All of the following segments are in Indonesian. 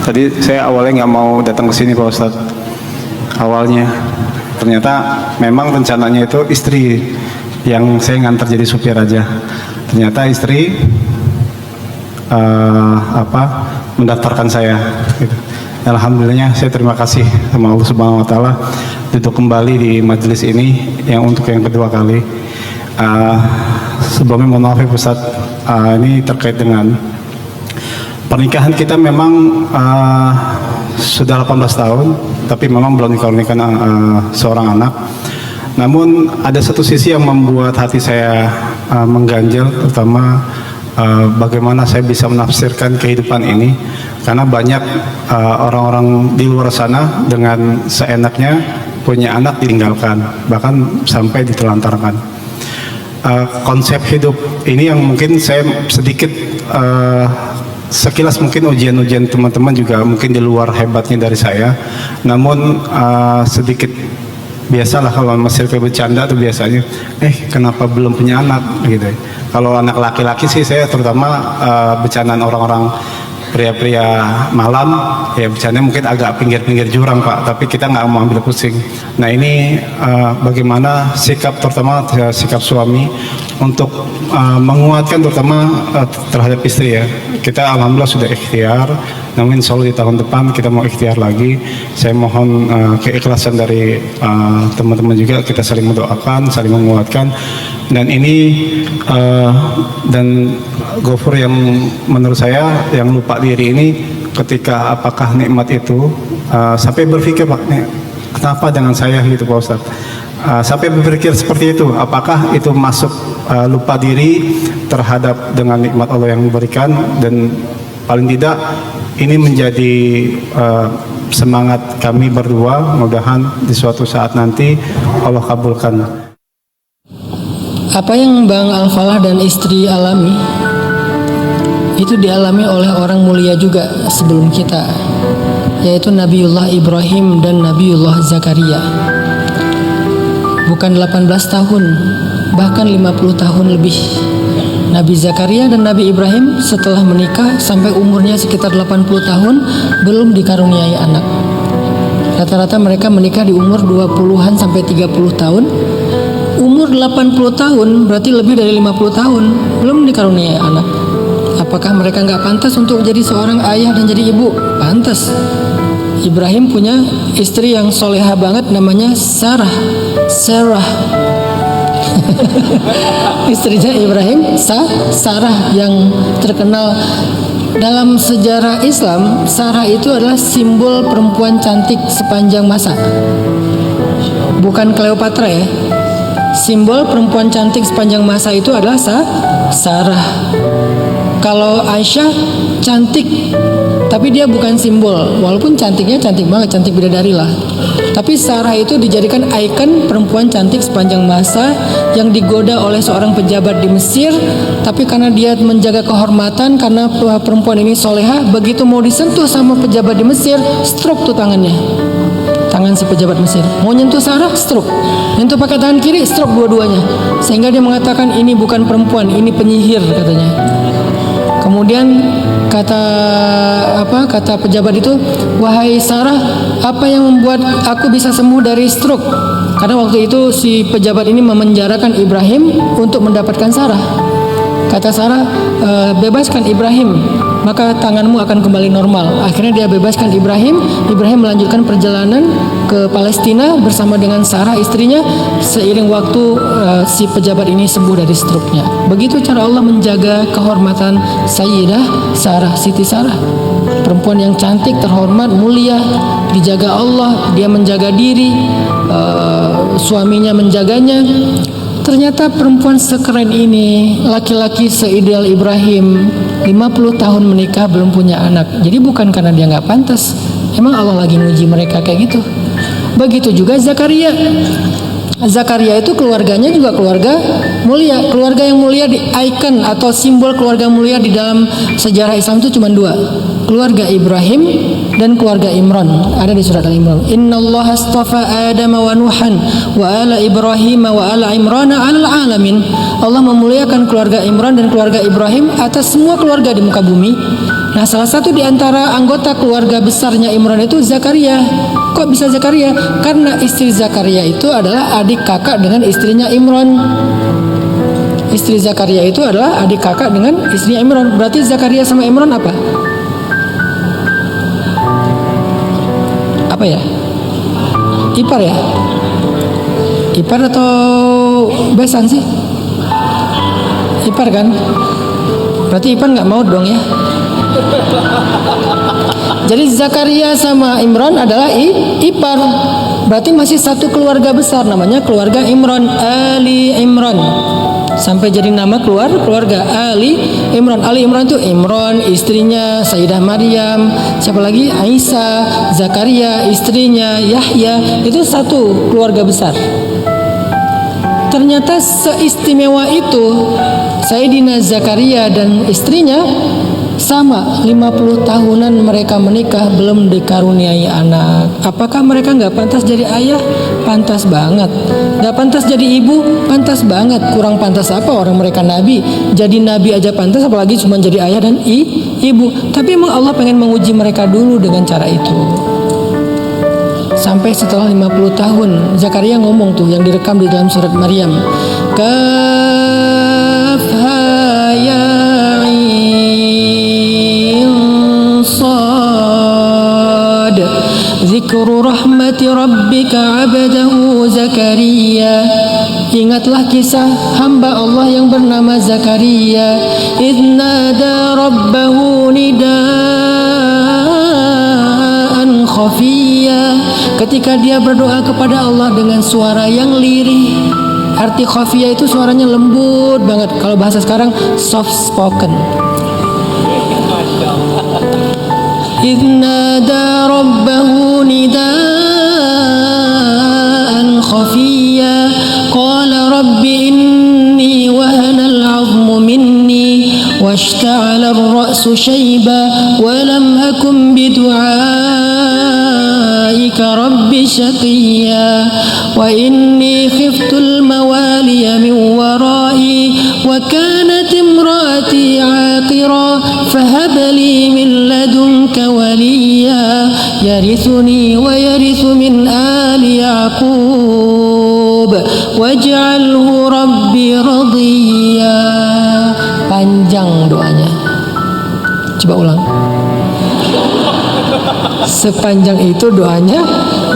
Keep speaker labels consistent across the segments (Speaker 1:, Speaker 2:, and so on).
Speaker 1: Tadi saya awalnya nggak mau datang ke sini Pak Ustadz. Awalnya ternyata memang rencananya itu istri yang saya ngantar jadi supir aja. Ternyata istri mendaftarkan saya. Gitu. Alhamdulillahnya saya terima kasih sama Allah Subhanahu Wa Taala duduk kembali di majelis ini yang untuk yang kedua kali. Sebelumnya mohon maaf ya Ustadz, ini terkait dengan pernikahan kita. Memang sudah 18 tahun, tapi memang belum dikaruniakan seorang anak. Namun ada satu sisi yang membuat hati saya mengganjal, terutama bagaimana saya bisa menafsirkan kehidupan ini, karena banyak orang-orang di luar sana dengan seenaknya punya anak ditinggalkan, bahkan sampai ditelantarkan. Konsep hidup ini yang mungkin saya sedikit sekilas mungkin ujian-ujian teman-teman juga mungkin di luar hebatnya dari saya, namun sedikit biasalah kalau masih bercanda tuh biasanya, kenapa belum punya anak gitu. Kalau anak laki-laki sih saya terutama bercandaan orang-orang pria-pria malam, ya bercanda mungkin agak pinggir-pinggir jurang Pak, tapi kita nggak mau ambil pusing. Nah ini bagaimana sikap, terutama sikap suami untuk menguatkan terutama terhadap istri ya. Kita alhamdulillah sudah ikhtiar, namun insya Allah di tahun depan kita mau ikhtiar lagi. Saya mohon keikhlasan dari teman-teman juga, kita saling mendoakan, saling menguatkan. Dan ini dan Gofur yang menurut saya yang lupa diri ini, ketika apakah nikmat itu sampai berpikir Pak, kenapa dengan saya gitu Pak Ustadz, sampai berpikir seperti itu, apakah itu masuk lupa diri terhadap dengan nikmat Allah yang memberikan. Dan paling tidak ini menjadi semangat kami berdua, mudah-mudahan di suatu saat nanti Allah kabulkan.
Speaker 2: Apa yang Bang Al-Falah dan istri alami itu dialami oleh orang mulia juga sebelum kita, yaitu Nabiullah Ibrahim dan Nabiullah Zakaria. Bukan 18 tahun, bahkan 50 tahun lebih. Nabi Zakaria dan Nabi Ibrahim setelah menikah sampai umurnya sekitar 80 tahun belum dikaruniai anak. Rata-rata mereka menikah di umur 20-an sampai 30 tahun. Umur 80 tahun berarti lebih dari 50 tahun belum dikaruniai anak. Apakah mereka nggak pantas untuk jadi seorang ayah dan jadi ibu? Pantas. Ibrahim punya istri yang soleha banget, namanya Sarah. Istrinya Ibrahim, Sarah, yang terkenal dalam sejarah Islam. Sarah itu adalah simbol perempuan cantik sepanjang masa. Bukan Cleopatra ya. Simbol perempuan cantik sepanjang masa itu adalah Sarah. Kalau Aisyah cantik, tapi dia bukan simbol. Walaupun cantiknya cantik banget, cantik bidadari lah. Tapi Sarah itu dijadikan ikon perempuan cantik sepanjang masa yang digoda oleh seorang pejabat di Mesir. Tapi karena dia menjaga kehormatan, karena perempuan ini soleha, begitu mau disentuh sama pejabat di Mesir, stroke tuh tangannya. Tangan si pejabat Mesir mau nyentuh Sarah, stroke. Nyentuh pakai tangan kiri, stroke dua-duanya. Sehingga dia mengatakan ini bukan perempuan, ini penyihir katanya. Kemudian kata pejabat itu, wahai Sarah, apa yang membuat aku bisa sembuh dari stroke? Karena waktu itu si pejabat ini memenjarakan Ibrahim untuk mendapatkan Sarah. Kata Sarah, bebaskan Ibrahim, maka tanganmu akan kembali normal. Akhirnya dia bebaskan Ibrahim. Ibrahim melanjutkan perjalanan ke Palestina bersama dengan Sarah istrinya. Seiring waktu si pejabat ini sembuh dari stroke-nya. Begitu cara Allah menjaga kehormatan Sayyidah Sarah, Siti Sarah. Perempuan yang cantik, terhormat, mulia, dijaga Allah, dia menjaga diri, suaminya menjaganya. Ternyata perempuan sekeren ini, laki-laki seideal Ibrahim, 50 tahun menikah belum punya anak. Jadi bukan karena dia nggak pantas, emang Allah lagi nguji mereka kayak gitu. Begitu juga Zakaria. Zakaria itu keluarganya juga keluarga mulia. Keluarga yang mulia, di ikon atau simbol keluarga mulia di dalam sejarah Islam itu cuma dua. Keluarga Ibrahim dan keluarga Imran. Ada di surat Al-Imran. Innallaha astafa Adam wa Nuhan wa ala Ibrahim wa ala Imran 'alal alamin. Allah memuliakan keluarga Imran dan keluarga Ibrahim atas semua keluarga di muka bumi. Nah, salah satu di antara anggota keluarga besarnya Imran itu Zakaria. Kok bisa Zakaria? Karena istri Zakaria itu adalah adik kakak dengan istrinya Imran. Istri Zakaria itu adalah adik kakak dengan istrinya Imran. Berarti Zakaria sama Imran apa? Apa ya? Ipar ya? Ipar atau besan sih? Ipar kan? Berarti ipar nggak mau dong ya? Jadi Zakaria sama Imran adalah ipar. Berarti masih satu keluarga besar, namanya keluarga Imran, Ali Imran. Sampai jadi nama keluarga Ali Imran. Ali Imran itu Imran, istrinya Sayyidah Maryam, siapa lagi? Aisyah, Zakaria, istrinya Yahya. Itu satu keluarga besar. Ternyata seistimewa itu Sayyidina Zakaria dan istrinya sama, 50 tahunan mereka menikah belum dikaruniai anak. Apakah mereka nggak pantas jadi ayah? Pantas banget. Nggak pantas jadi ibu? Pantas banget. Kurang pantas apa orang mereka nabi? Jadi nabi aja pantas, apalagi cuma jadi ayah dan ibu. Tapi emang Allah pengen menguji mereka dulu dengan cara itu. Sampai setelah 50 tahun Zakaria ngomong tuh yang direkam di dalam surat Maryam. Kafha ya Sad Zikru rahmati rabbika abdahu Zakaria. Ingatlah kisah hamba Allah yang bernama Zakaria. Idnada rabbahu nidaan khafiyya. Ketika dia berdoa kepada Allah dengan suara yang lirih. Arti khafiyya itu suaranya lembut banget. Kalau bahasa sekarang soft spoken. إذ نادى ربه نداء خفيا قال رب إني وهن العظم مني واشتعل الرأس شيبا ولم أكن بدعائك رب شقيا وإني خفت الموالي من ورائي وكانت امرأتي عاقرا فهب لي من لدنك وليا يرثني ويرث من آل يعقوب واجعله ربي رضيا. Panjang doanya. Coba ulang. Sepanjang itu doanya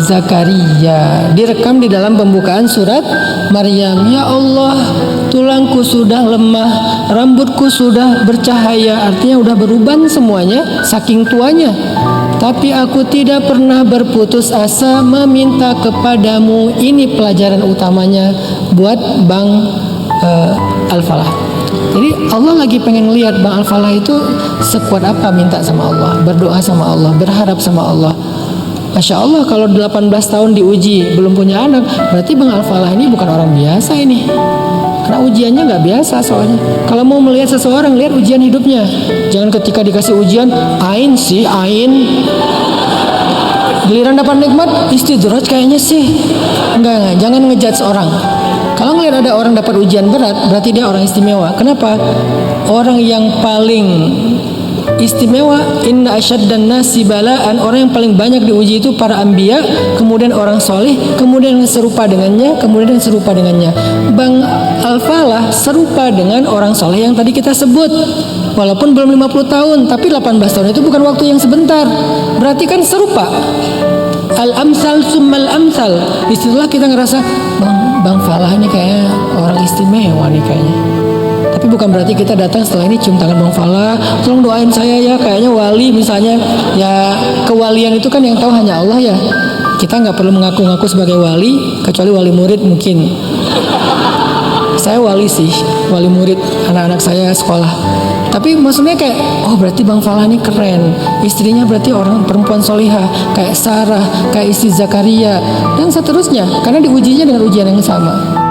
Speaker 2: Zakaria. Direkam di dalam pembukaan surat Maryam. Ya Allah, tulangku sudah lemah, rambutku sudah bercahaya, artinya udah beruban semuanya, saking tuanya. Tapi aku tidak pernah berputus asa meminta kepadamu. Ini pelajaran utamanya buat Bang Al-Falah. Jadi Allah lagi pengen lihat Bang Al-Falah itu sekuat apa minta sama Allah, berdoa sama Allah, berharap sama Allah. Masya Allah, kalau 18 tahun diuji belum punya anak, berarti Bang Al-Falah ini bukan orang biasa ini. Karena ujiannya nggak biasa soalnya. Kalau mau melihat seseorang, lihat ujian hidupnya. Jangan ketika dikasih ujian, ain sih, ain. Giliran dapat nikmat, istidraj kayaknya sih. Enggak, jangan ngejudge seorang. Kalau ngelihat ada orang dapat ujian berat, berarti dia orang istimewa. Kenapa? Orang yang paling istimewa, inna asyaddan nasi balaan, orang yang paling banyak diuji itu para anbiya, kemudian orang soleh, kemudian yang serupa dengannya, kemudian yang serupa dengannya. Bang Al-Falah serupa dengan orang soleh yang tadi kita sebut. Walaupun belum 50 tahun, tapi 18 tahun itu bukan waktu yang sebentar. Berarti kan serupa. Al-amsal summal amsal. Disitulah kita ngerasa Bang Falah ini kayaknya orang istimewa nih kayaknya. Tapi bukan berarti kita datang setelah ini cium tangan Bang Falah, tolong doain saya ya, kayaknya wali misalnya. Ya kewalian itu kan yang tahu hanya Allah ya. Kita nggak perlu mengaku-ngaku sebagai wali, kecuali wali murid mungkin. Saya wali sih, wali murid anak-anak saya sekolah. Tapi maksudnya kayak, oh berarti Bang Falah ini keren. Istrinya berarti orang perempuan solihah, kayak Sarah, kayak istri Zakaria, dan seterusnya. Karena diujinya dengan ujian yang sama.